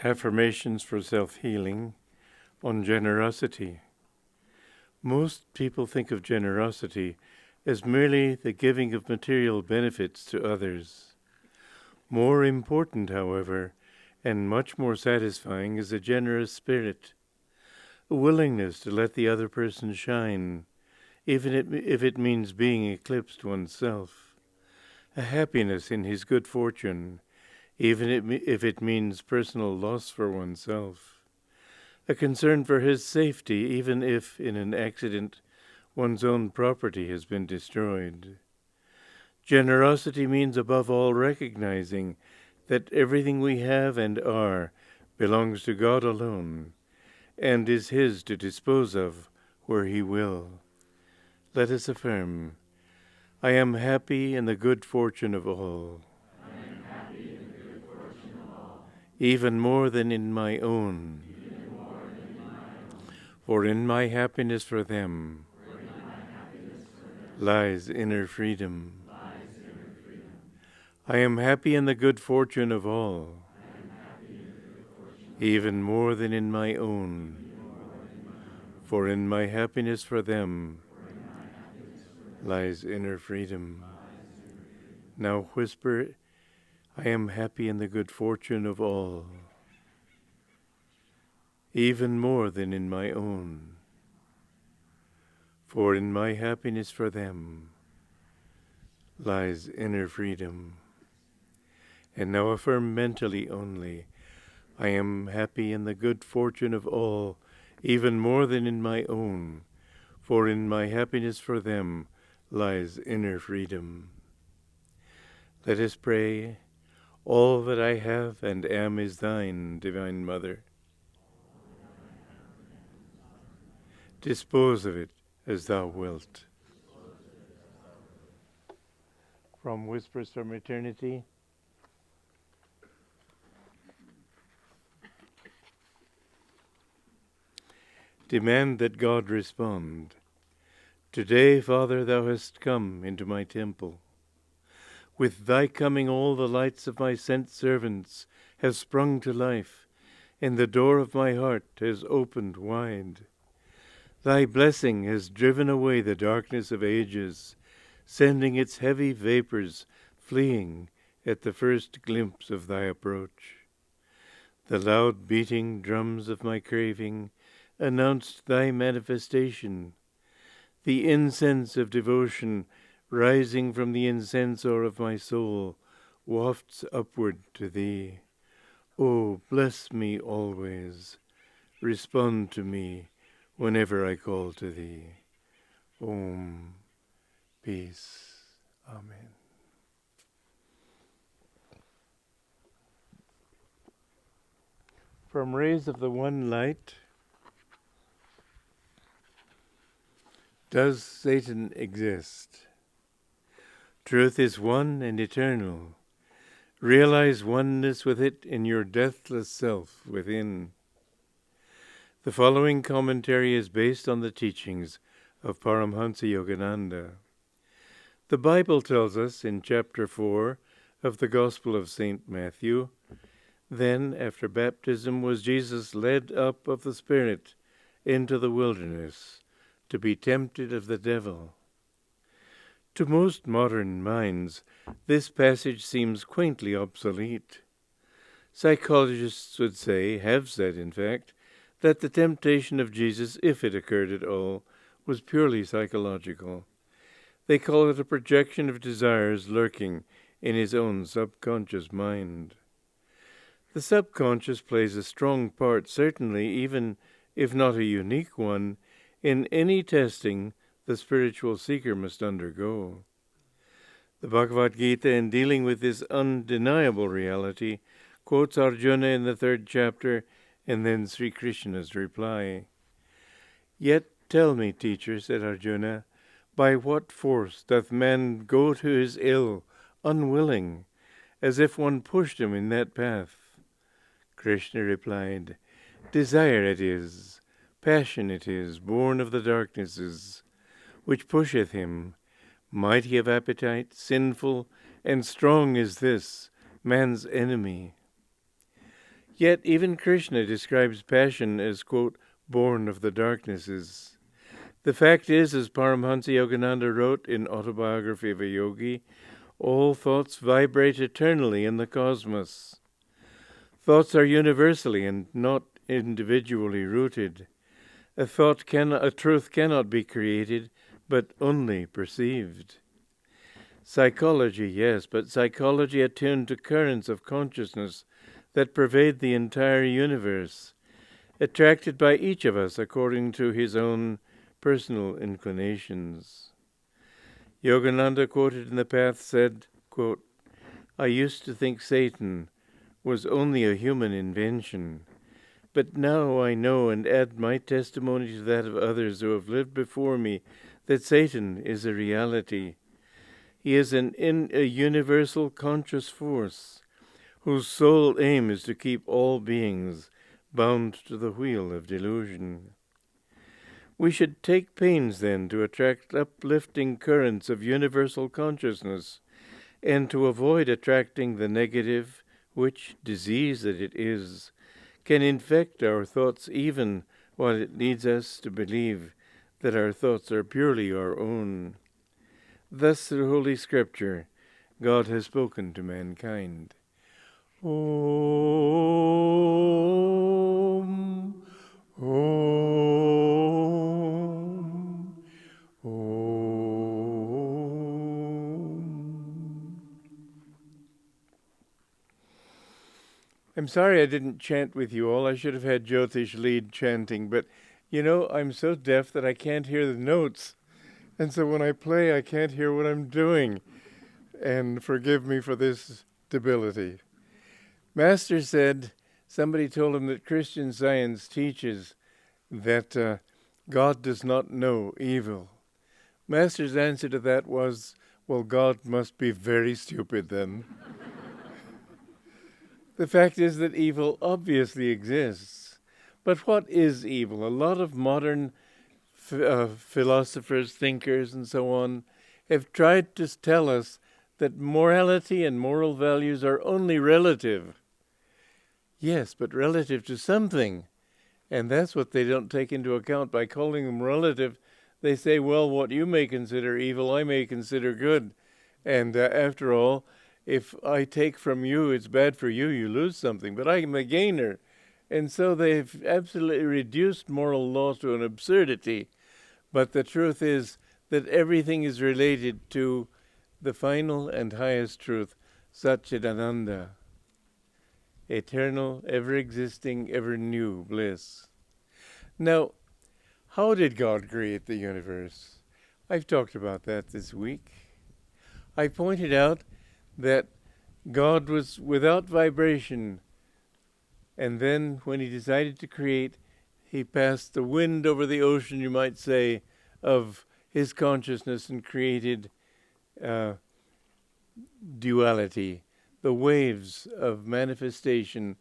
Affirmations for self-healing on generosity. Most people think of generosity as merely the giving of material benefits to others. More important, however, and much more satisfying is a generous spirit, a willingness to let the other person shine, even if it means being eclipsed oneself, a happiness in his good fortune, even if it means personal loss for oneself, a concern for his safety, even if, in an accident, one's own property has been destroyed. Generosity means, above all, recognizing that everything we have and are belongs to God alone, and is His to dispose of where He will. Let us affirm, I am happy in the good fortune of all. Even more than in my own. For in my happiness for them lies inner freedom. I am happy in the good fortune of all, even more than in my own. For in my happiness for them lies inner freedom. Now whisper, I am happy in the good fortune of all, even more than in my own. For in my happiness for them lies inner freedom. And now affirm mentally only, I am happy in the good fortune of all, even more than in my own. For in my happiness for them lies inner freedom. Let us pray. All that I have and am is thine, Divine Mother. Dispose of it as thou wilt. From Whispers from Eternity. Demand that God respond. Today, Father, thou hast come into my temple. With thy coming all the lights of my sent servants have sprung to life, and the door of my heart has opened wide. Thy blessing has driven away the darkness of ages, sending its heavy vapors fleeing at the first glimpse of thy approach. The loud beating drums of my craving announced thy manifestation. The incense of devotion rising from the incensor of my soul wafts upward to thee. Oh, bless me always. Respond to me whenever I call to thee. Om. Peace. Amen. From Rays of the One Light. Does Satan exist? Truth is one and eternal. Realize oneness with it in your deathless self within. The following commentary is based on the teachings of Paramhansa Yogananda. The Bible tells us in chapter 4 of the Gospel of St. Matthew, then after baptism was Jesus led up of the Spirit into the wilderness to be tempted of the devil. To most modern minds, this passage seems quaintly obsolete. Psychologists would say, have said in fact, that the temptation of Jesus, if it occurred at all, was purely psychological. They call it a projection of desires lurking in his own subconscious mind. The subconscious plays a strong part, certainly, even if not a unique one, in any testing the spiritual seeker must undergo. The Bhagavad Gita, in dealing with this undeniable reality, quotes Arjuna in the 3rd chapter, and then Sri Krishna's reply. Yet tell me, teacher, said Arjuna, by what force doth man go to his ill, unwilling, as if one pushed him in that path? Krishna replied, desire it is, passion it is, born of the darknesses, which pusheth him, mighty of appetite, sinful, and strong is this, man's enemy. Yet even Krishna describes passion as, quote, born of the darknesses. The fact is, as Paramhansa Yogananda wrote in Autobiography of a Yogi, all thoughts vibrate eternally in the cosmos. Thoughts are universally and not individually rooted. A truth cannot be created, but only perceived. Psychology, yes, but psychology attuned to currents of consciousness that pervade the entire universe, attracted by each of us according to his own personal inclinations. Yogananda, quoted in the Path, said, quote, "I used to think Satan was only a human invention, but now I know and add my testimony to that of others who have lived before me that Satan is a reality. He is a universal conscious force, whose sole aim is to keep all beings bound to the wheel of delusion. We should take pains, then, to attract uplifting currents of universal consciousness, and to avoid attracting the negative, which, disease that it is, can infect our thoughts even while it leads us to believe that our thoughts are purely our own. Thus, through Holy Scripture, God has spoken to mankind. Om, Om, Om. I'm sorry I didn't chant with you all. I should have had Jyotish lead chanting, but I'm so deaf that I can't hear the notes. And so when I play, I can't hear what I'm doing. And forgive me for this debility. Master said, somebody told him that Christian Science teaches that God does not know evil. Master's answer to that was, well, God must be very stupid then. The fact is that evil obviously exists. But what is evil? A lot of modern philosophers, thinkers, and so on have tried to tell us that morality and moral values are only relative. Yes, but relative to something. And that's what they don't take into account by calling them relative. They say, well, what you may consider evil, I may consider good. And after all, if I take from you, it's bad for you, you lose something. But I'm a gainer. And so they've absolutely reduced moral law to an absurdity. But the truth is that everything is related to the final and highest truth, Satchidananda, eternal, ever-existing, ever-new bliss. Now, how did God create the universe? I've talked about that this week. I pointed out that God was without vibration, and then when he decided to create, he passed the wind over the ocean, you might say, of his consciousness and created duality, the waves of manifestation.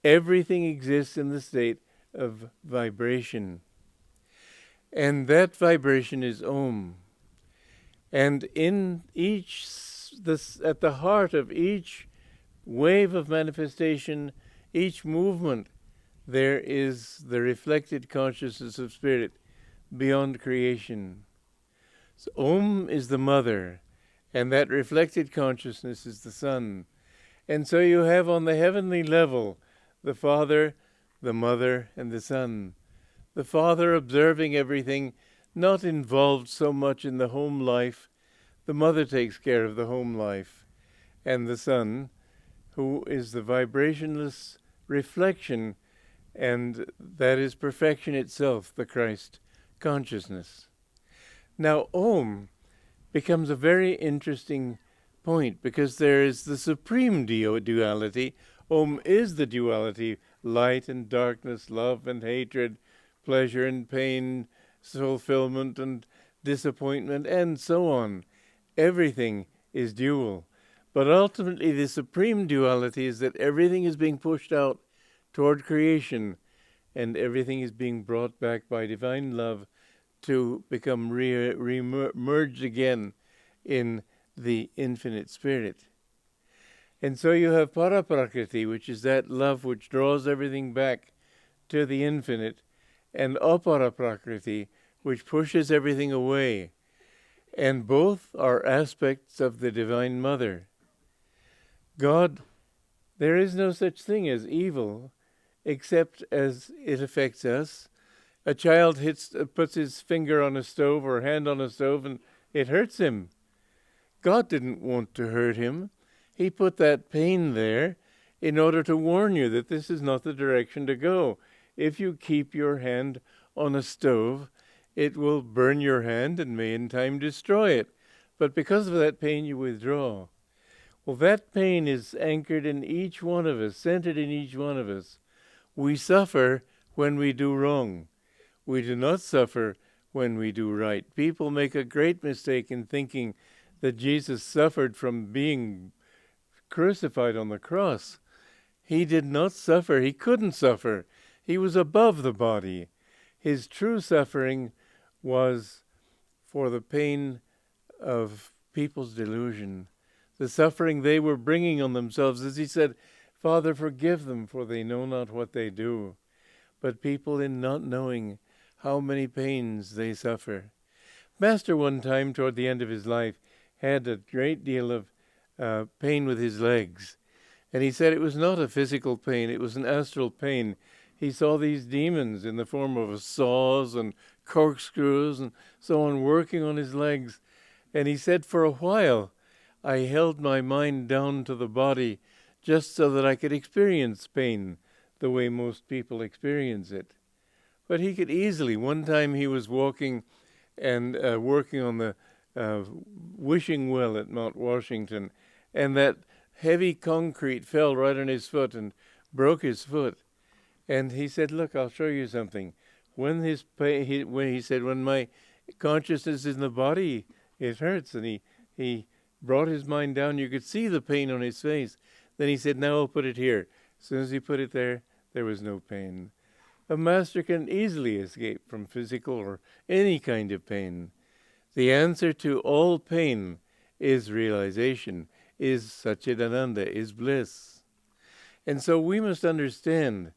Everything exists in the state of vibration. And that vibration is Om. And in at the heart of each wave of manifestation, each movement, there is the reflected consciousness of spirit beyond creation. So Om is the mother, and that reflected consciousness is the son. And so you have on the heavenly level the Father, the Mother, and the Son. The Father observing everything, not involved so much in the home life. The Mother takes care of the home life. And the Son, who is the vibrationless reflection, and that is perfection itself, the Christ consciousness. Now, Om becomes a very interesting point because there is the supreme duality. Om is the duality, light and darkness, love and hatred, pleasure and pain, fulfillment and disappointment, and so on. Everything is dual. But ultimately the supreme duality is that everything is being pushed out toward creation, and everything is being brought back by divine love to become merged again in the infinite spirit. And so you have Paraprakriti, which is that love which draws everything back to the infinite, and Aparaprakriti, which pushes everything away. And both are aspects of the Divine Mother. God, there is no such thing as evil, except as it affects us. A child puts his finger on a stove or hand on a stove and it hurts him. God didn't want to hurt him. He put that pain there in order to warn you that this is not the direction to go. If you keep your hand on a stove, it will burn your hand and may in time destroy it. But because of that pain, you withdraw. Well, that pain is anchored in each one of us, centered in each one of us. We suffer when we do wrong. We do not suffer when we do right. People make a great mistake in thinking that Jesus suffered from being crucified on the cross. He did not suffer. He couldn't suffer. He was above the body. His true suffering was for the pain of people's delusion, the suffering they were bringing on themselves. As he said, Father, forgive them, for they know not what they do. But people, in not knowing how many pains they suffer. Master one time, toward the end of his life, had a great deal of pain with his legs. And he said it was not a physical pain, it was an astral pain. He saw these demons in the form of saws and corkscrews and so on working on his legs. And he said, for a while, I held my mind down to the body just so that I could experience pain the way most people experience it. But he could easily. One time he was walking and working on the wishing well at Mount Washington, and that heavy concrete fell right on his foot and broke his foot. And he said, look, I'll show you something. When he said, when my consciousness is in the body, it hurts. And he brought his mind down. You could see the pain on his face. Then he said, now I'll put it here. As soon as he put it there was no pain. A master can easily escape from physical or any kind of pain. The answer to all pain is realization, is Satchidananda, is bliss. And so we must understand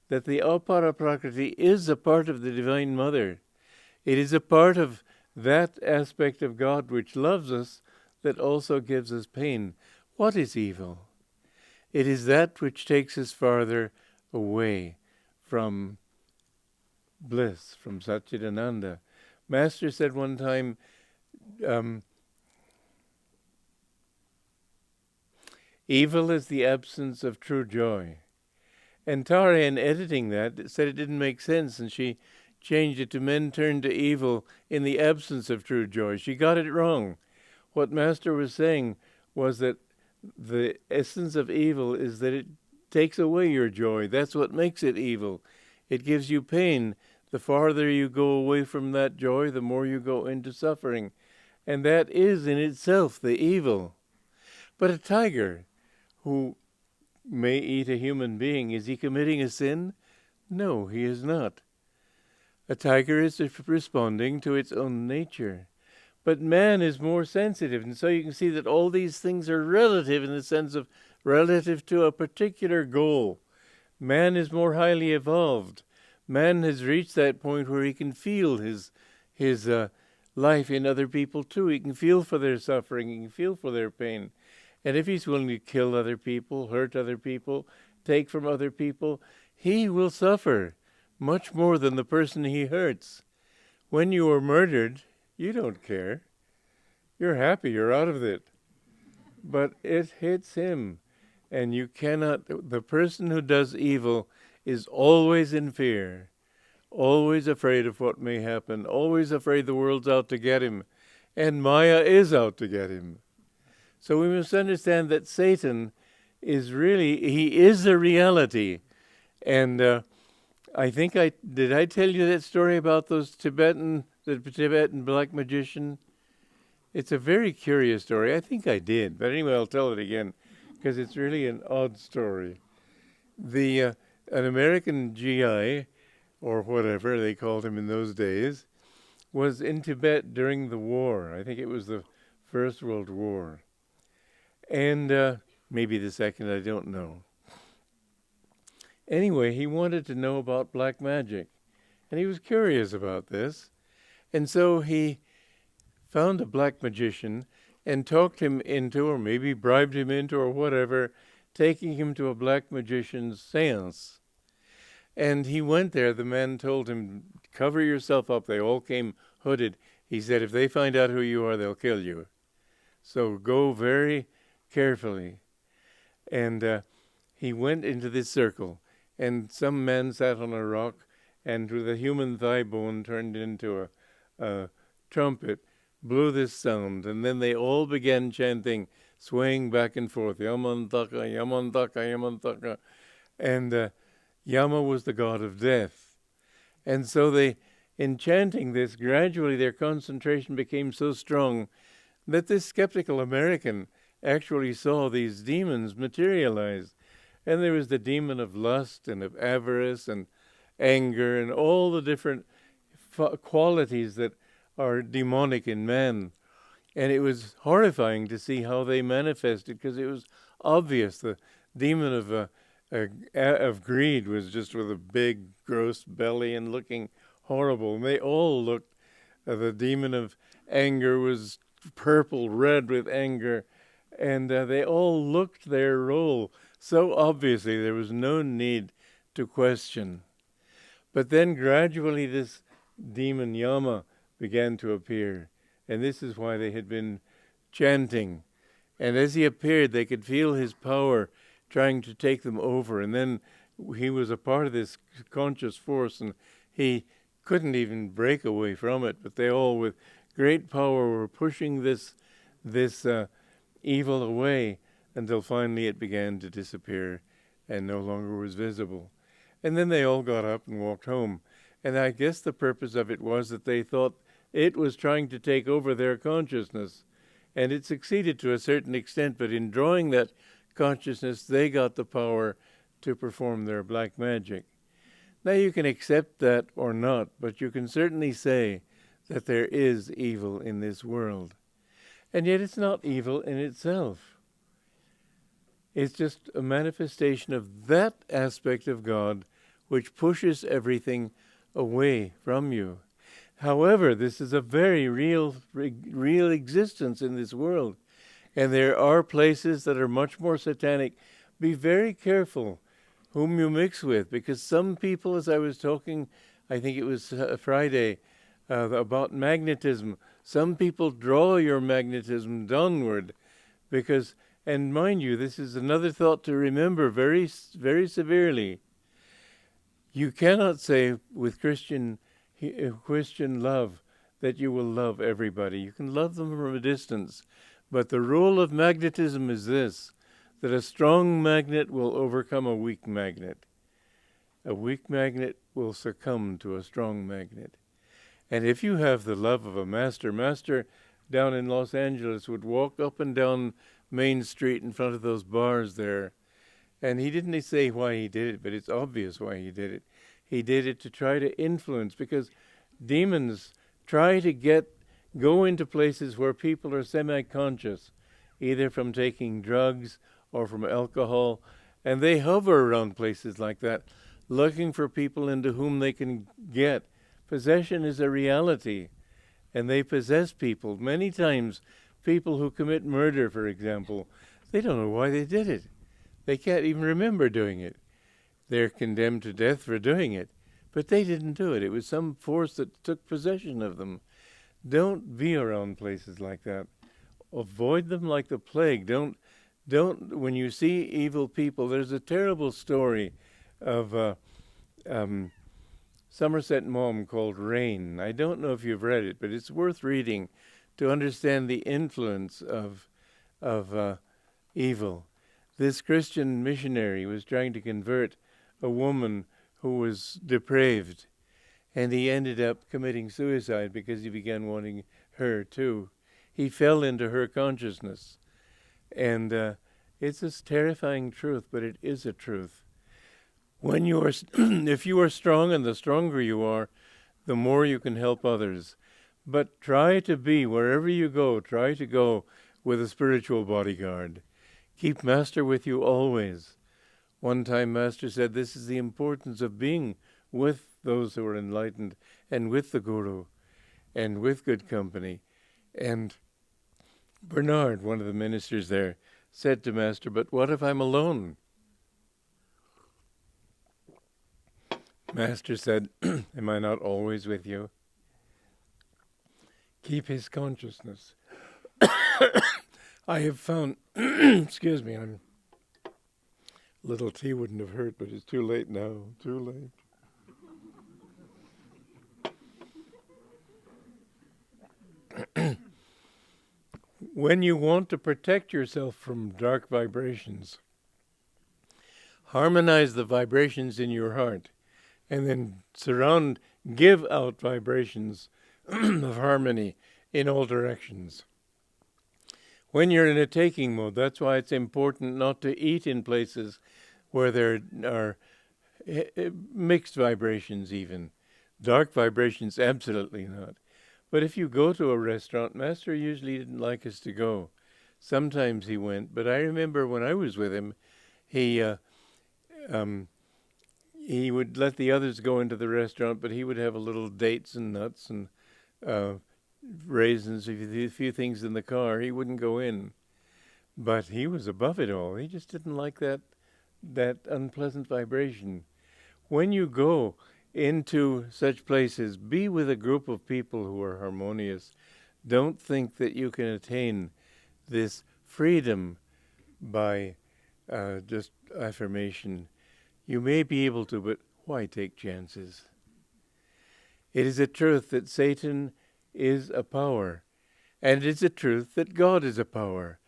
that the Apara Prakriti is a part of the Divine Mother. It is a part of that aspect of God which loves us that also gives us pain. What is evil? It is that which takes us farther away from bliss, from Satchidananda. Master said one time, evil is the absence of true joy. And Tara, in editing that, said it didn't make sense, and she changed it to men turn to evil in the absence of true joy. She got it wrong. What Master was saying was that the essence of evil is that it takes away your joy. That's what makes it evil. It gives you pain. The farther you go away from that joy, the more you go into suffering. And that is in itself the evil. But a tiger who may eat a human being, is he committing a sin? No, he is not. A tiger is responding to its own nature. But man is more sensitive, and so you can see that all these things are relative in the sense of relative to a particular goal. Man is more highly evolved. Man has reached that point where he can feel his life in other people too. He can feel for their suffering, he can feel for their pain. And if he's willing to kill other people, hurt other people, take from other people, he will suffer much more than the person he hurts. When you are murdered, you don't care. You're happy, you're out of it. But it hits him. And you cannot, the person who does evil is always in fear, always afraid of what may happen, always afraid the world's out to get him. And Maya is out to get him. So we must understand that Satan is really, he is a reality. And I think did I tell you that story about the Tibetan black magician? It's a very curious story. I think I did, but anyway, I'll tell it again because it's really an odd story. An American GI, or whatever they called him in those days, was in Tibet during the war. I think it was the First World War. And maybe the second, I don't know. Anyway, he wanted to know about black magic, and he was curious about this. And so he found a black magician and talked him into, or maybe bribed him into, or whatever, taking him to a black magician's seance. And he went there. The man told him, cover yourself up. They all came hooded. He said, if they find out who you are, they'll kill you. So go very carefully. And he went into this circle, and some man sat on a rock, and with a human thigh bone turned into a trumpet, blew this sound, and then they all began chanting, swaying back and forth, Yamantaka, Yamantaka, Yamantaka. And Yama was the god of death. And so they, in chanting this, gradually their concentration became so strong that this skeptical American actually saw these demons materialize. And there was the demon of lust and of avarice and anger and all the different qualities that are demonic in man. And it was horrifying to see how they manifested, because it was obvious. The demon of greed was just with a big, gross belly and looking horrible. And they all looked, the demon of anger was purple, red with anger. And they all looked their role so obviously there was no need to question. But then gradually this demon Yama began to appear. And this is why they had been chanting. And as he appeared, they could feel his power trying to take them over. And then he was a part of this conscious force, and he couldn't even break away from it. But they all, with great power, were pushing this evil away until finally it began to disappear and no longer was visible. And then they all got up and walked home. And I guess the purpose of it was that they thought it was trying to take over their consciousness. And it succeeded to a certain extent, but in drawing that consciousness, they got the power to perform their black magic. Now you can accept that or not, but you can certainly say that there is evil in this world. And yet it's not evil in itself. It's just a manifestation of that aspect of God which pushes everything away from you. However, this is a very real existence in this world. And there are places that are much more satanic. Be very careful whom you mix with, because some people, as I was talking, I think it was Friday, about magnetism, some people draw your magnetism downward because, and mind you, this is another thought to remember very, very severely. You cannot say with Christian love that you will love everybody. You can love them from a distance. But the rule of magnetism is this, that a strong magnet will overcome a weak magnet. A weak magnet will succumb to a strong magnet. And if you have the love of a master down in Los Angeles would walk up and down Main Street in front of those bars there. And he didn't say why he did it, but it's obvious why he did it. He did it to try to influence, because demons try to go into places where people are semi-conscious, either from taking drugs or from alcohol, and they hover around places like that, looking for people into whom they can get. Possession is a reality, and they possess people. Many times, people who commit murder, for example, they don't know why they did it. They can't even remember doing it. They're condemned to death for doing it, but they didn't do it. It was some force that took possession of them. Don't be around places like that. Avoid them like the plague. Don't. When you see evil people, there's a terrible story of Somerset Maugham called Rain. I don't know if you've read it, but it's worth reading to understand the influence of evil. This Christian missionary was trying to convert a woman who was depraved, and he ended up committing suicide because he began wanting her too. He fell into her consciousness. And it's a terrifying truth, but it is a truth. When you are, if you are strong, and the stronger you are, the more you can help others. But try to be, wherever you go, try to go with a spiritual bodyguard. Keep Master with you always. One time Master said this is the importance of being with those who are enlightened and with the Guru and with good company. And Bernard, one of the ministers there, said to Master, but what if I'm alone? Master said, am I not always with you? Keep his consciousness. I have found, excuse me, a little tea wouldn't have hurt, but it's too late now, too late. When you want to protect yourself from dark vibrations, harmonize the vibrations in your heart, and then give out vibrations of harmony in all directions. When you're in a taking mode, that's why it's important not to eat in places where there are mixed vibrations even. Dark vibrations, absolutely not. But if you go to a restaurant, Master usually didn't like us to go. Sometimes he went, but I remember when I was with him, he would let the others go into the restaurant, but he would have a little dates and nuts and raisins, a few things in the car. He wouldn't go in. But he was above it all. He just didn't like that unpleasant vibration. When you go into such places, be with a group of people who are harmonious. Don't think that you can attain this freedom by just affirmation. You may be able to, but why take chances? It is a truth that Satan is a power, and it's a truth that God is a power.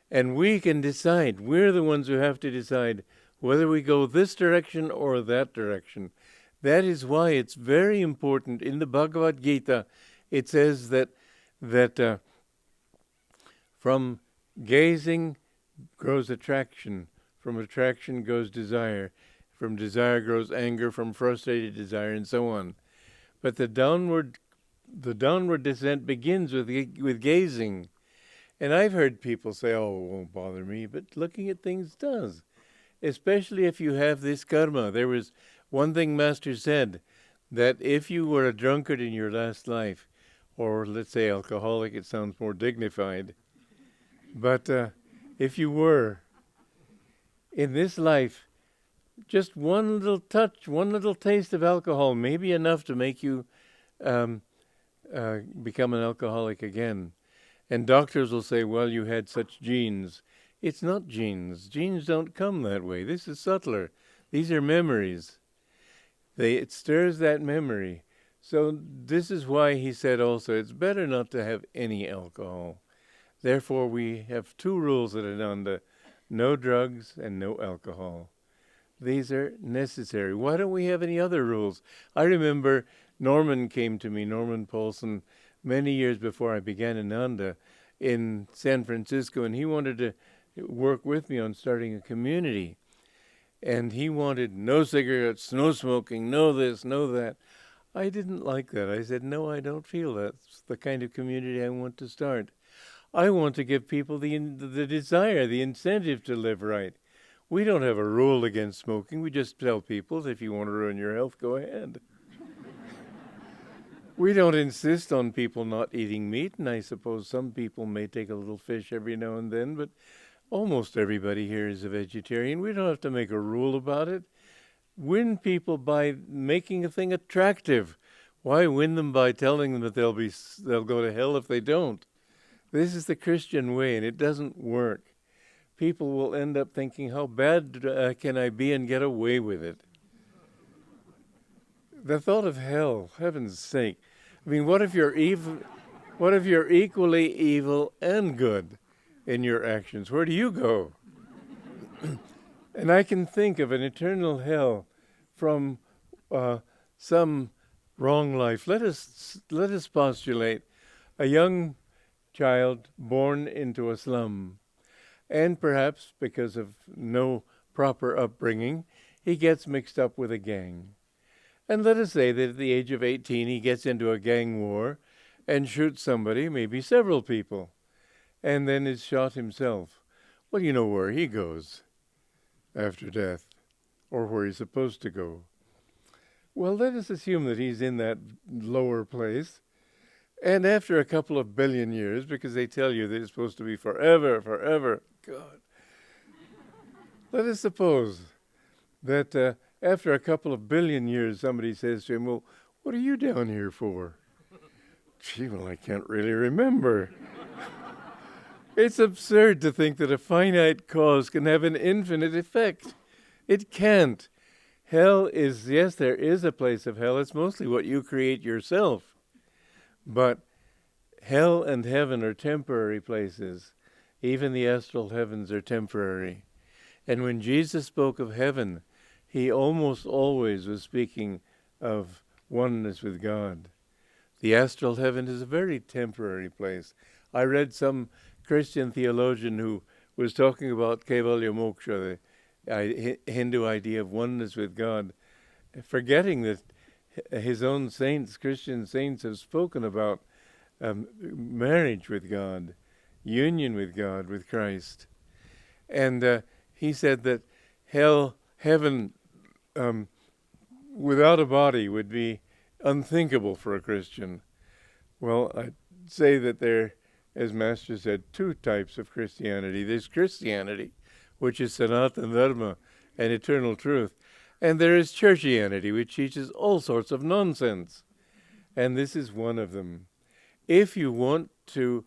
And we can decide. We're the ones who have to decide whether we go this direction or that direction. That is why it's very important. In the Bhagavad Gita, it says that from gazing grows attraction, from attraction goes desire, from desire grows anger, from frustrated desire, and so on. But the downward descent begins with gazing. And I've heard people say, oh, it won't bother me, but looking at things does. Especially if you have this karma. There was one thing Master said, that if you were a drunkard in your last life, or let's say alcoholic, it sounds more dignified, but if you were, in this life, just one little touch, one little taste of alcohol may be enough to make you become an alcoholic again. And doctors will say, well, you had such genes. It's not genes. Genes don't come that way. This is subtler. These are memories. It stirs that memory. So this is why he said also, it's better not to have any alcohol. Therefore, we have two rules at Ananda: no drugs and no alcohol. These are necessary. Why don't we have any other rules? I remember Norman came to me, Norman Paulson, many years before I began Ananda in San Francisco, and he wanted to work with me on starting a community. And he wanted no cigarettes, no smoking, no this, no that. I didn't like that. I said, no, I don't feel that's the kind of community I want to start. I want to give people the desire, the incentive to live right. We don't have a rule against smoking. We just tell people, if you want to ruin your health, go ahead. We don't insist on people not eating meat, and I suppose some people may take a little fish every now and then, but almost everybody here is a vegetarian. We don't have to make a rule about it. Win people by making a thing attractive. Why win them by telling them that they'll go to hell if they don't? This is the Christian way, and it doesn't work. People will end up thinking, how bad can I be, and get away with it? The thought of hell, heaven's sake. I mean, what if you're evil? What if you're equally evil and good in your actions? Where do you go? And I can think of an eternal hell from some wrong life. Let us postulate a young child born into a slum, and perhaps because of no proper upbringing, he gets mixed up with a gang. And let us say that at the age of 18 he gets into a gang war and shoots somebody, maybe several people, and then is shot himself. Well, you know where he goes after death, or where he's supposed to go. Well, let us assume that he's in that lower place, and after a couple of billion years, because they tell you that it's supposed to be forever, forever, God. Let us suppose that after a couple of billion years, somebody says to him, well, what are you down here for? Gee, well, I can't really remember. It's absurd to think that a finite cause can have an infinite effect. It can't. Hell is, yes, there is a place of hell. It's mostly what you create yourself. But hell and heaven are temporary places. Even the astral heavens are temporary. And when Jesus spoke of heaven, he almost always was speaking of oneness with God. The astral heaven is a very temporary place. I read some Christian theologian who was talking about Kaivalya Moksha, the Hindu idea of oneness with God, forgetting that his own saints, Christian saints, have spoken about marriage with God, union with God, with Christ. And he said that heaven without a body would be unthinkable for a Christian. Well, I'd say that there, as Master said, two types of Christianity. There's Christianity, which is Sanatana Dharma and eternal truth. And there is Churchianity, which teaches all sorts of nonsense. And this is one of them. If you want to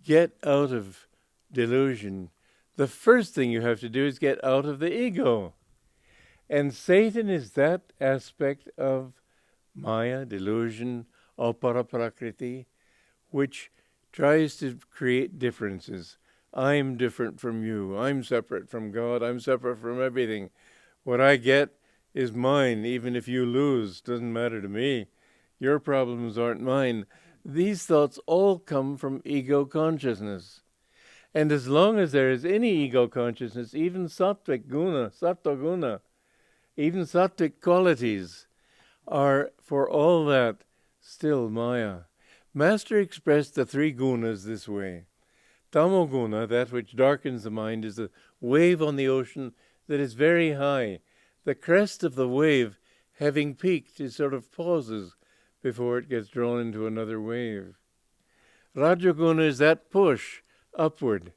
get out of delusion, the first thing you have to do is get out of the ego. And Satan is that aspect of Maya, delusion, apara-prakriti, which tries to create differences. I'm different from you. I'm separate from God. I'm separate from everything. What I get is mine. Even if you lose, doesn't matter to me. Your problems aren't mine. These thoughts all come from ego consciousness. And as long as there is any ego consciousness, even sattvic guna, sattva guna, even sattvic qualities are, for all that, still Maya. Master expressed the three gunas this way. Tamoguna, that which darkens the mind, is a wave on the ocean that is very high. The crest of the wave, having peaked, it sort of pauses before it gets drawn into another wave. Rajaguna is that push upward.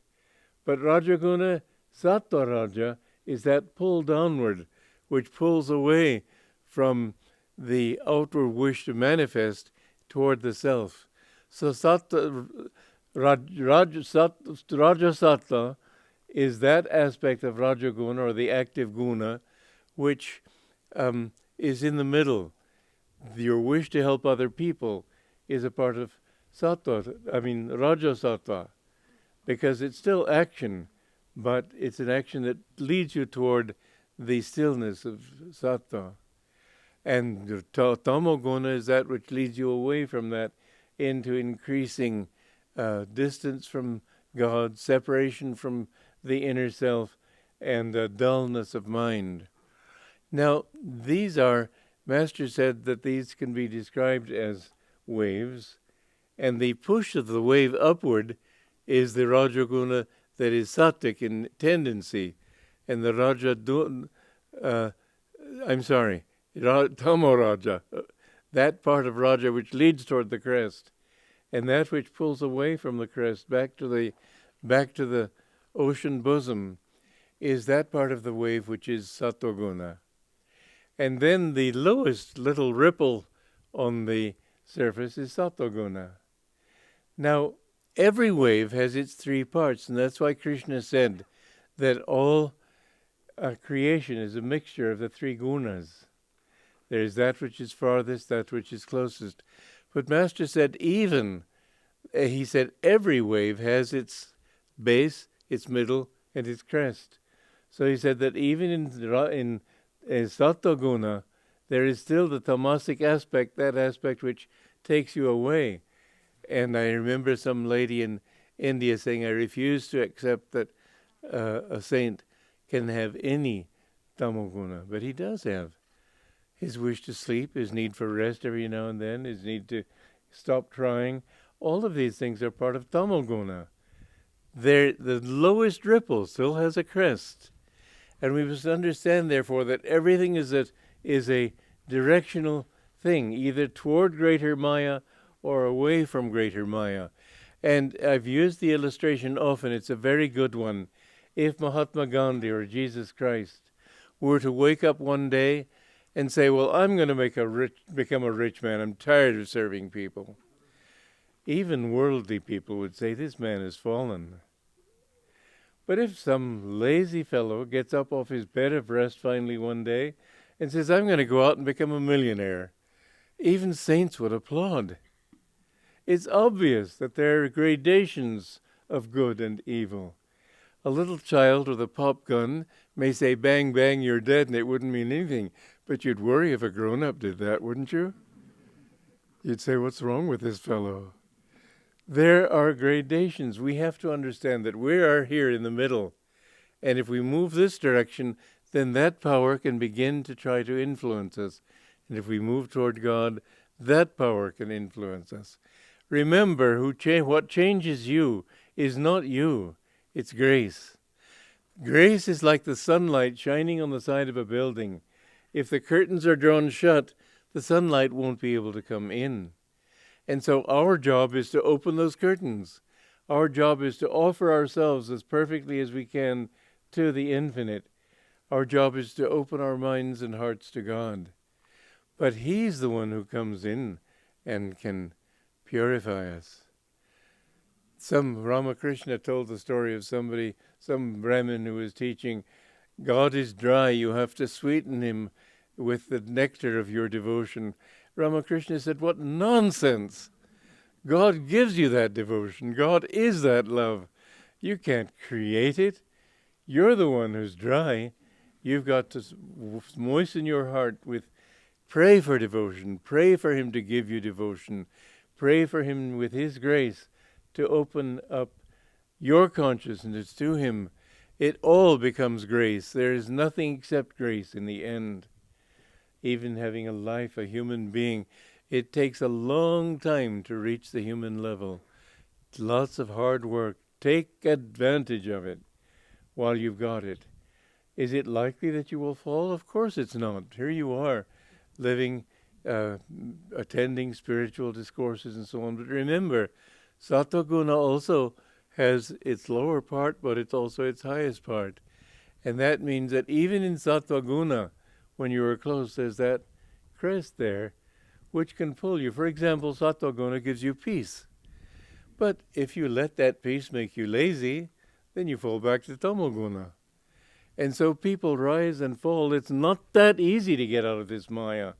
But Rajaguna, Sattva Raja, is that pull downward, which pulls away from the outward wish to manifest toward the self. So Rajasattva is that aspect of Rajaguna, or the active guna, which is in the middle. Your wish to help other people is a part of Rajasattva, because it's still action, but it's an action that leads you toward the stillness of sattva. And tamoguna is that which leads you away from that into increasing distance from God, separation from the inner self, and dullness of mind. Now, these are, Master said that these can be described as waves, and the push of the wave upward is the Rajaguna that is sattvic in tendency, and the Tamo Raja, that part of Raja which leads toward the crest, and that which pulls away from the crest back to the ocean bosom, is that part of the wave which is Sattva-guna. And then the lowest little ripple on the surface is Sattva-guna. Now, every wave has its three parts, and that's why Krishna said that all creation is a mixture of the three gunas. There is that which is farthest, that which is closest. But Master said he said every wave has its base, its middle, and its crest. So he said that even in Sattva guna, there is still the tamasic aspect, that aspect which takes you away. And I remember some lady in India saying, I refuse to accept that a saint can have any tamoguna, but he does have his wish to sleep, his need for rest every now and then, his need to stop trying. All of these things are part of tamoguna. the lowest ripple still has a crest. And we must understand, therefore, that everything is a directional thing, either toward greater Maya or away from greater Maya. And I've used the illustration often. It's a very good one. If Mahatma Gandhi or Jesus Christ were to wake up one day and say, well, I'm going to become a rich man. I'm tired of serving people. Even worldly people would say, this man has fallen. But if some lazy fellow gets up off his bed of rest finally one day and says, I'm going to go out and become a millionaire, even saints would applaud. It's obvious that there are gradations of good and evil. A little child with a pop gun may say, bang, bang, you're dead, and it wouldn't mean anything. But you'd worry if a grown-up did that, wouldn't you? You'd say, what's wrong with this fellow? There are gradations. We have to understand that we are here in the middle. And if we move this direction, then that power can begin to try to influence us. And if we move toward God, that power can influence us. Remember, what changes you is not you. It's grace. Grace is like the sunlight shining on the side of a building. If the curtains are drawn shut, the sunlight won't be able to come in. And so our job is to open those curtains. Our job is to offer ourselves as perfectly as we can to the infinite. Our job is to open our minds and hearts to God. But He's the one who comes in and can purify us. Some Ramakrishna told the story of some Brahmin who was teaching, God is dry, you have to sweeten him with the nectar of your devotion. Ramakrishna said, what nonsense! God gives you that devotion. God is that love. You can't create it. You're the one who's dry. You've got to moisten your heart with, pray for devotion. Pray for Him to give you devotion. Pray for Him with His grace to open up your consciousness to Him. It all becomes grace. There is nothing except grace in the end. Even having a life, a human being, it takes a long time to reach the human level. It's lots of hard work. Take advantage of it while you've got it. Is it likely that you will fall? Of course it's not. Here you are, living, attending spiritual discourses and so on. But remember, Sattva-guna also has its lower part, but it's also its highest part. And that means that even in Sattva-guna, when you are close, there's that crest there, which can pull you. For example, Sattva-guna gives you peace. But if you let that peace make you lazy, then you fall back to Tamo-guna. And so people rise and fall. It's not that easy to get out of this Maya.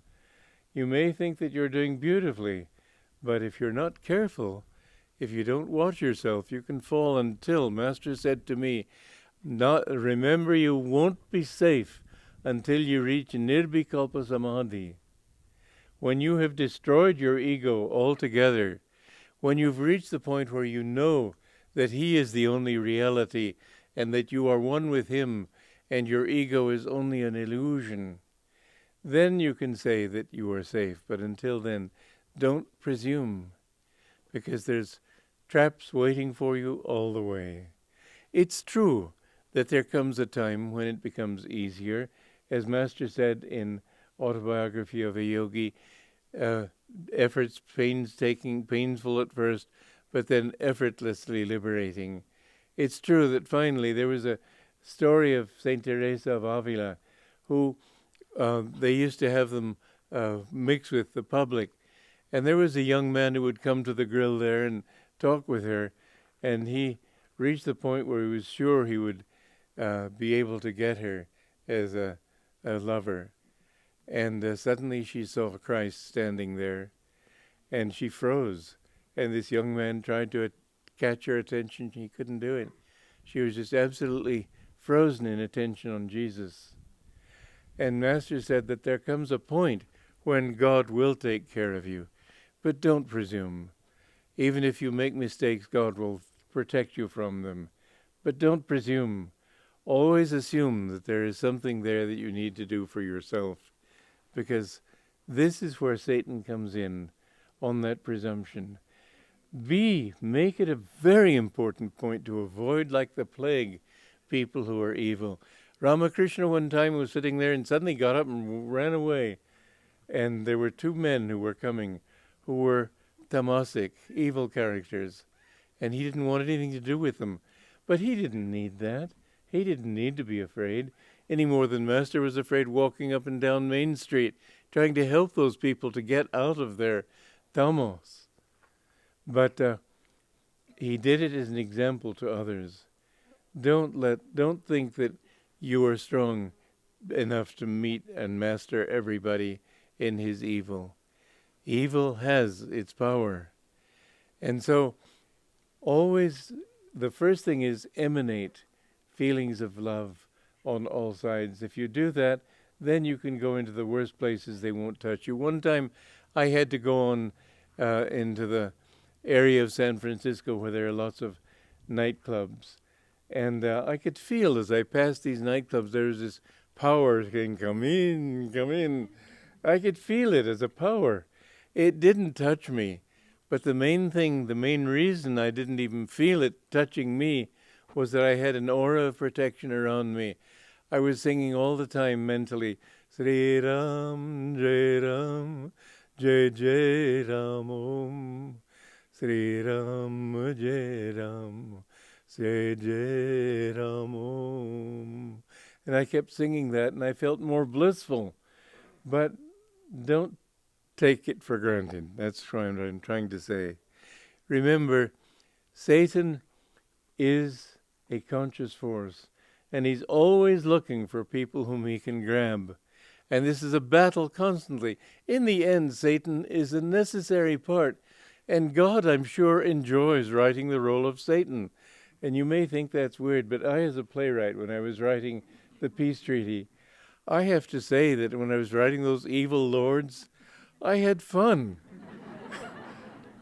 You may think that you're doing beautifully, but if you're not careful, if you don't watch yourself, you can fall until, Master said to me, remember you won't be safe until you reach Nirvikalpa Samadhi. When you have destroyed your ego altogether, when you've reached the point where you know that He is the only reality and that you are one with Him and your ego is only an illusion, then you can say that you are safe. But until then, don't presume, because there's traps waiting for you all the way. It's true that there comes a time when it becomes easier. As Master said in Autobiography of a Yogi, efforts painful at first, but then effortlessly liberating. It's true that finally there was a story of Saint Teresa of Avila, who they used to have them mix with the public. And there was a young man who would come to the grill there and talk with her, and he reached the point where he was sure he would be able to get her as a lover. And suddenly she saw Christ standing there, and she froze. And this young man tried to catch her attention. He couldn't do it. She was just absolutely frozen in attention on Jesus. And Master said that there comes a point when God will take care of you. But don't presume. Even if you make mistakes, God will protect you from them. But don't presume. Always assume that there is something there that you need to do for yourself. Because this is where Satan comes in, on that presumption. Make it a very important point to avoid, like the plague, people who are evil. Ramakrishna one time was sitting there and suddenly got up and ran away. And there were two men who were coming, who were tamasic, evil characters. And he didn't want anything to do with them. But he didn't need that. He didn't need to be afraid, any more than Master was afraid walking up and down Main Street, trying to help those people to get out of their tamos. But he did it as an example to others. Don't think that you are strong enough to meet and master everybody in his evil. Evil has its power. And so always the first thing is emanate feelings of love on all sides. If you do that, then you can go into the worst places, they won't touch you. One time I had to go on into the area of San Francisco where there are lots of nightclubs. And I could feel as I passed these nightclubs, there was this power saying, come in, come in. I could feel it as a power. It didn't touch me. But the main reason I didn't even feel it touching me was that I had an aura of protection around me. I was singing all the time mentally, Sri Ram, Jai Ram, Jai Jai Ram Om, Sri Ram, Jai Ram, Jai Jai Ram Om. And I kept singing that, and I felt more blissful. But don't take it for granted. That's what I'm trying to say. Remember, Satan is a conscious force, and he's always looking for people whom he can grab. And this is a battle constantly. In the end, Satan is a necessary part, and God, I'm sure, enjoys writing the role of Satan. And you may think that's weird, but I, as a playwright, when I was writing the peace treaty, I have to say that when I was writing those evil lords, I had fun.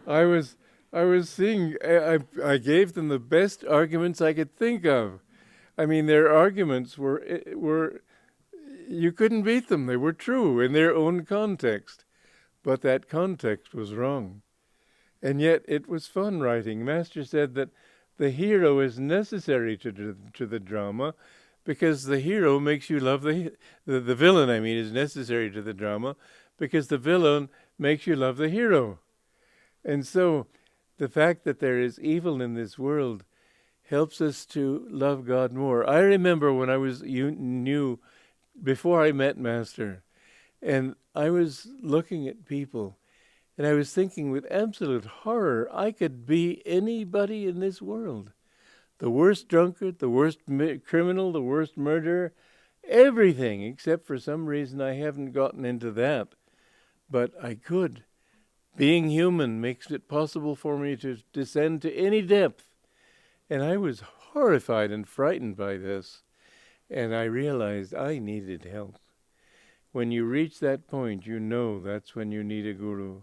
I was seeing, I gave them the best arguments I could think of. I mean, their arguments were you couldn't beat them. They were true in their own context. But that context was wrong. And yet it was fun writing. Master said that the hero is necessary to the drama, because the hero makes you love the villain, is necessary to the drama, because the villain makes you love the hero. And so the fact that there is evil in this world helps us to love God more. I remember when I was new, before I met Master, and I was looking at people, and I was thinking with absolute horror, I could be anybody in this world. The worst drunkard, the worst criminal, the worst murderer, everything, except for some reason I haven't gotten into that. But I could. Being human makes it possible for me to descend to any depth. And I was horrified and frightened by this. And I realized I needed help. When you reach that point, you know that's when you need a guru.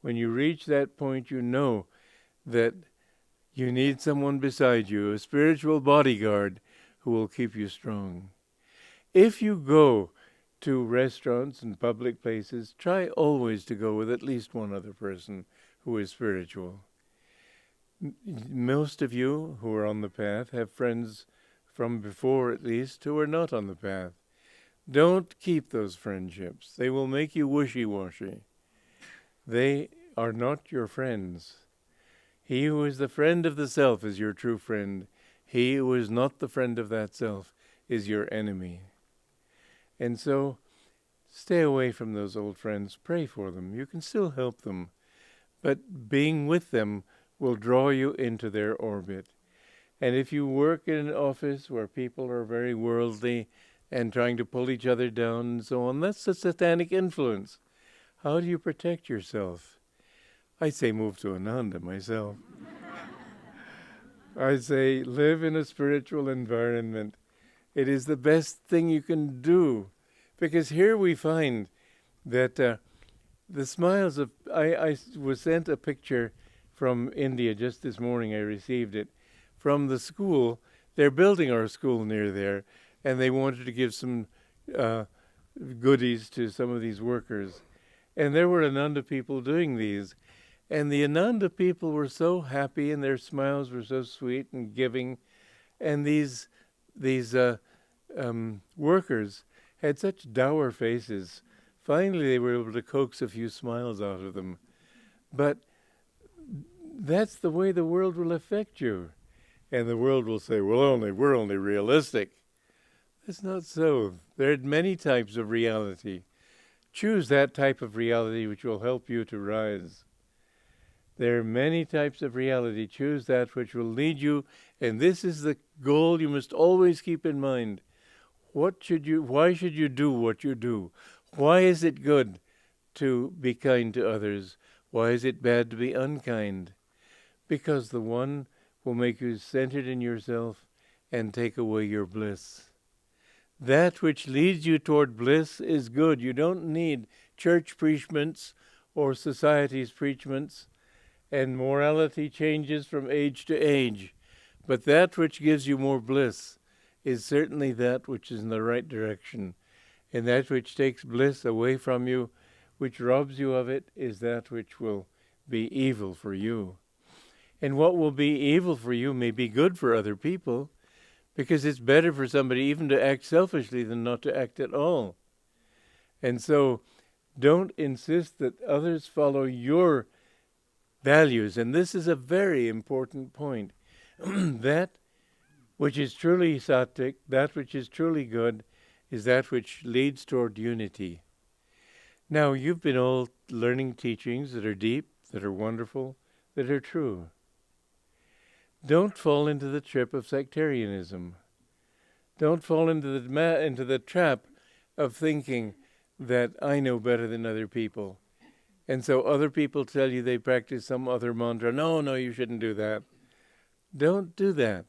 When you reach that point, you know that you need someone beside you, a spiritual bodyguard who will keep you strong. If you go to restaurants and public places, try always to go with at least one other person who is spiritual. Most of you who are on the path have friends from before, at least, who are not on the path. Don't keep those friendships. They will make you wishy-washy. They are not your friends. He who is the friend of the self is your true friend. He who is not the friend of that self is your enemy. And so, stay away from those old friends. Pray for them. You can still help them. But being with them will draw you into their orbit. And if you work in an office where people are very worldly and trying to pull each other down and so on, that's a satanic influence. How do you protect yourself? I say move to Ananda myself. I say live in a spiritual environment. It is the best thing you can do. Because here we find that the smiles of... I was sent a picture from India just this morning. I received it from the school. They're building our school near there, and they wanted to give some goodies to some of these workers. And there were Ananda people doing these. And the Ananda people were so happy, and their smiles were so sweet and giving. And these workers had such dour faces. Finally, they were able to coax a few smiles out of them. But that's the way the world will affect you. And the world will say, well, we're only realistic. That's not so. There are many types of reality. Choose that type of reality which will help you to rise. There are many types of reality. Choose that which will lead you. And this is the goal you must always keep in mind. Why should you do what you do? Why is it good to be kind to others? Why is it bad to be unkind? Because the one will make you centered in yourself and take away your bliss. That which leads you toward bliss is good. You don't need church preachments or society's preachments, and morality changes from age to age. But that which gives you more bliss is certainly that which is in the right direction. And that which takes bliss away from you, which robs you of it, is that which will be evil for you. And what will be evil for you may be good for other people, because it's better for somebody even to act selfishly than not to act at all. And so don't insist that others follow your values. And this is a very important point. That which is truly sattvic, that which is truly good, is that which leads toward unity. Now, you've been all learning teachings that are deep, that are wonderful, that are true. Don't fall into the trap of sectarianism. Don't fall into the trap of thinking that I know better than other people. And so other people tell you they practice some other mantra. No, you shouldn't do that. Don't do that.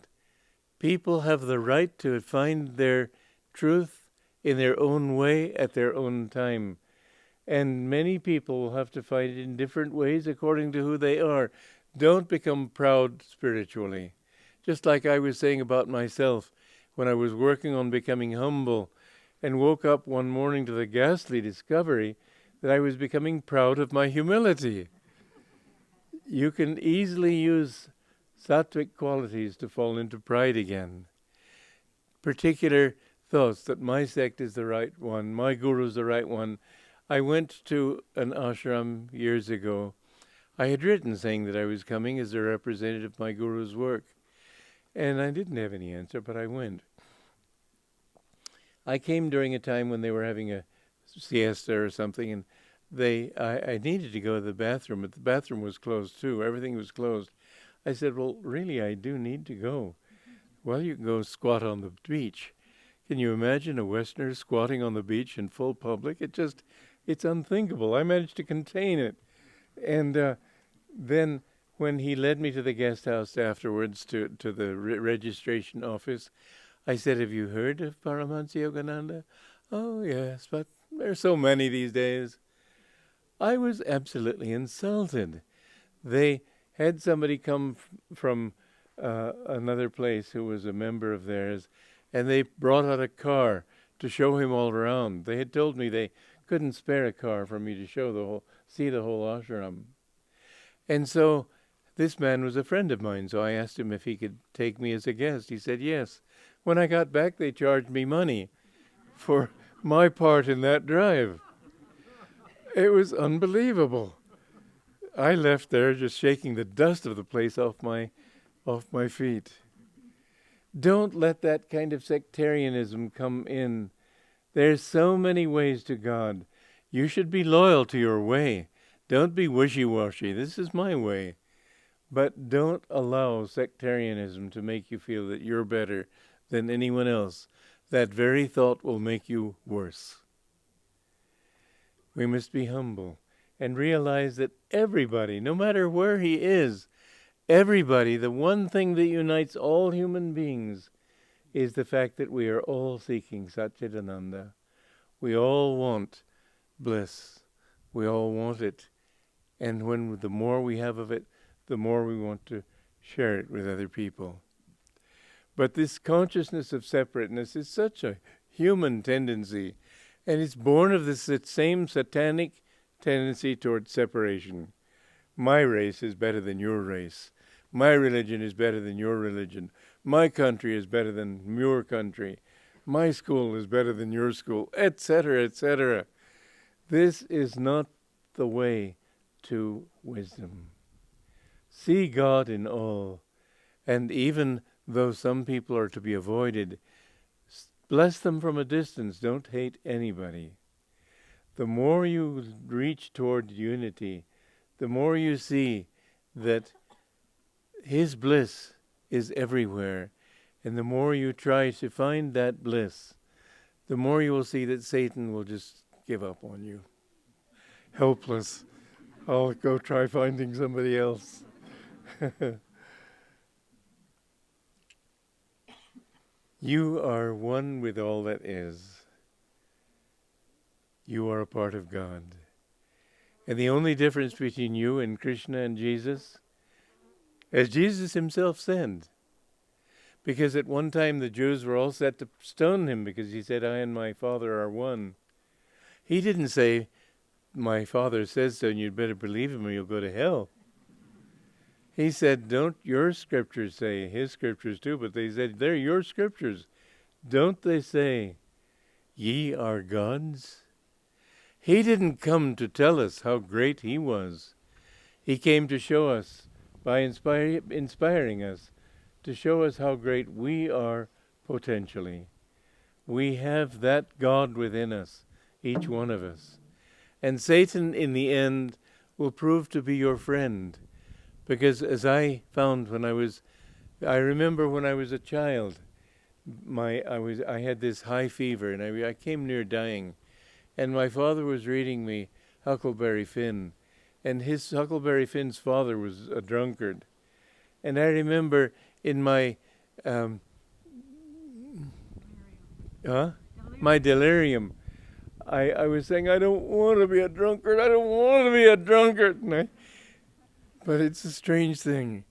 People have the right to find their truth in their own way at their own time. And many people will have to find it in different ways according to who they are. Don't become proud spiritually. Just like I was saying about myself when I was working on becoming humble and woke up one morning to the ghastly discovery that I was becoming proud of my humility. You can easily use sattvic qualities to fall into pride again. Particular thoughts that my sect is the right one, my guru is the right one. I went to an ashram years ago. I had written saying that I was coming as a representative of my guru's work. And I didn't have any answer, but I went. I came during a time when they were having a siesta or something, and I needed to go to the bathroom, but the bathroom was closed too. Everything was closed. I said, well, really, I do need to go. Well, you can go squat on the beach. Can you imagine a Westerner squatting on the beach in full public? It's unthinkable. I managed to contain it. And then when he led me to the guest house afterwards to the registration office, I said, have you heard of Paramhansa Yogananda? Oh, yes, but there are so many these days. I was absolutely insulted. They had somebody come from another place who was a member of theirs, and they brought out a car to show him all around. They had told me they couldn't spare a car for me to see the whole ashram. And so this man was a friend of mine, so I asked him if he could take me as a guest. He said yes. When I got back, they charged me money for my part in that drive. It was unbelievable. I left there just shaking the dust of the place off my feet. Don't let that kind of sectarianism come in. There's so many ways to God. You should be loyal to your way. Don't be wishy-washy. This is my way. But don't allow sectarianism to make you feel that you're better than anyone else. That very thought will make you worse. We must be humble and realize that everybody, no matter where he is, everybody, the one thing that unites all human beings is the fact that we are all seeking Satchidananda. We all want bliss. We all want it. And when the more we have of it, the more we want to share it with other people. But this consciousness of separateness is such a human tendency, and it's born of this same satanic tendency towards separation. My race is better than your race. My religion is better than your religion. My country is better than your country. My school is better than your school, etc., etc. This is not the way to wisdom. See God in all, and even though some people are to be avoided, bless them from a distance. Don't hate anybody. The more you reach toward unity, the more you see that His bliss is everywhere, and the more you try to find that bliss, the more you will see that Satan will just give up on you. Helpless. I'll go try finding somebody else. You are one with all that is. You are a part of God. And the only difference between you and Krishna and Jesus, as Jesus himself said, because at one time the Jews were all set to stone him because he said, I and my Father are one. He didn't say, my Father says so and you'd better believe him or you'll go to hell. He said, don't your scriptures say, his scriptures too, but they said, they're your scriptures. Don't they say, ye are gods? He didn't come to tell us how great he was. He came to show us, by inspiring us, to show us how great we are potentially. We have that God within us, each one of us. And Satan, in the end, will prove to be your friend. Because as I found I remember when I was a child, I had this high fever and I came near dying. And my father was reading me Huckleberry Finn. And Huckleberry Finn's father was a drunkard. And I remember in my my delirium, I was saying, I don't want to be a drunkard. I don't want to be a drunkard. But it's a strange thing,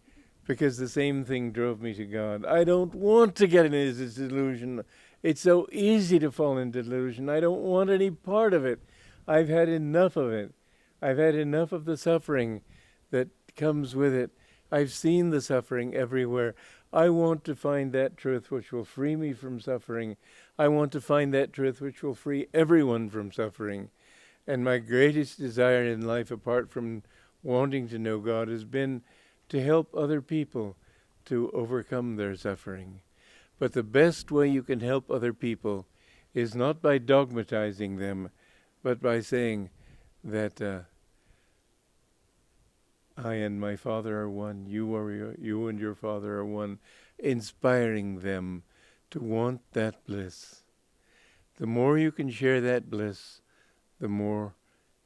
because the same thing drove me to God. I don't want to get into this delusion. It's so easy to fall into delusion. I don't want any part of it. I've had enough of it. I've had enough of the suffering that comes with it. I've seen the suffering everywhere. I want to find that truth which will free me from suffering. I want to find that truth which will free everyone from suffering. And my greatest desire in life, apart from wanting to know God, has been to help other people to overcome their suffering. But the best way you can help other people is not by dogmatizing them, but by saying that I and my Father are one, you and your Father are one, inspiring them to want that bliss. The more you can share that bliss, the more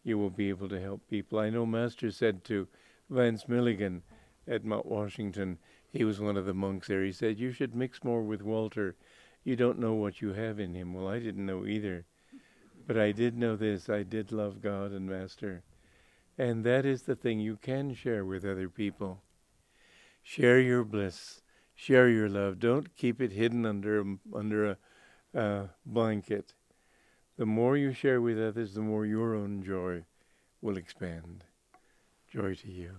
you will be able to help people. I know Master said to Vance Milligan at Mount Washington, he was one of the monks there, he said, you should mix more with Walter. You don't know what you have in him. Well, I didn't know either. But I did know this. I did love God and Master. And that is the thing you can share with other people. Share your bliss. Share your love. Don't keep it hidden under a blanket. The more you share with others, the more your own joy will expand. Joy to you.